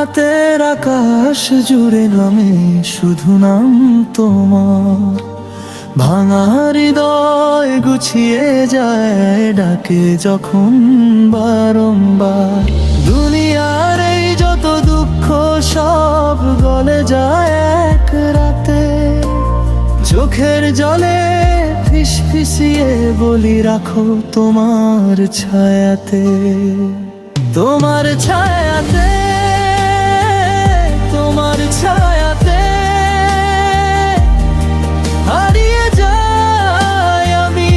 রাতের আকাশ জুড়ে নামে শুধু নাম তোমার। ভাঙা হৃদয় গুছিয়ে যায় ডাকে যখন বারংবার। দুনিয়ার এই যত দুঃখ সব গলে যায় এক রাতে। চোখের জলে ফিসফিসিয়ে বলি রাখো তোমার ছায়াতে। তোমার ছায়াতে, তোমার ছায়াতে হারিয়ে যাই আমি,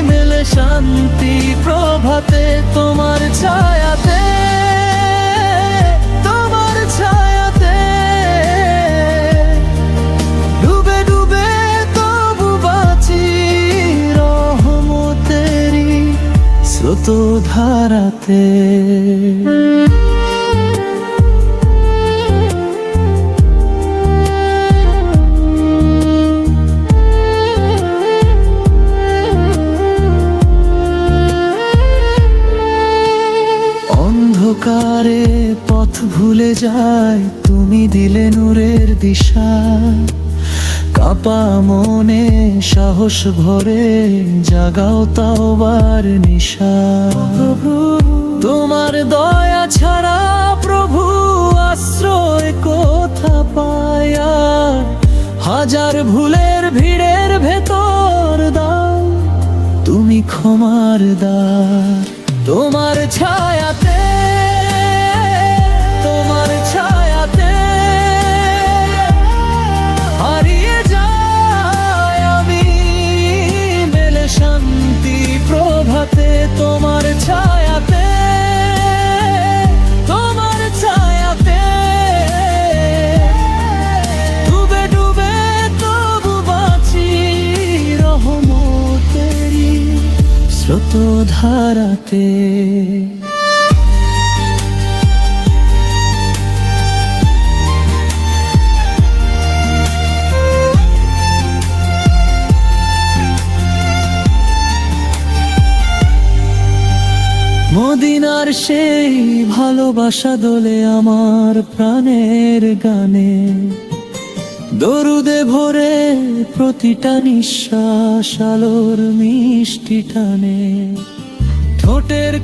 মেলে শান্তি প্রভাতে। তোমার ছায়াতে, তোমার ছায়াতে ডুবে ডুবে তবু বাঁচি রহমতেরি স্রোত ধারাতে। অন্ধকারে পথ ভুলে যায়, তুমি দিলে নূরের দিশা। কাপা মনে সাহস ভরে জাগাও তাওবার নিশা। তোমার দয়া ছাড়া প্রভু আশ্রয় কোথা পায়া। হাজার ভুলের ভিড়ের ভেতর দাও তুমি ক্ষমার দ্বার। তোমার ছায়াতে, তোমার ছায়াতে হারিয়ে যাই আমি, মেলে শান্তি প্রভাতে। তোমার ছায়াতে, তোমার ছায়াতে ডুবে ডুবে তবু বাঁচি রহমতেরি স্রোত ধারাতে। মদিনার সেই ভালোবাসা দোলে আমার প্রাণের গানে। দরুদে ভরে প্রতিটা নিঃশ্বাস আলোর মিষ্টি টানে। ঠোঁটের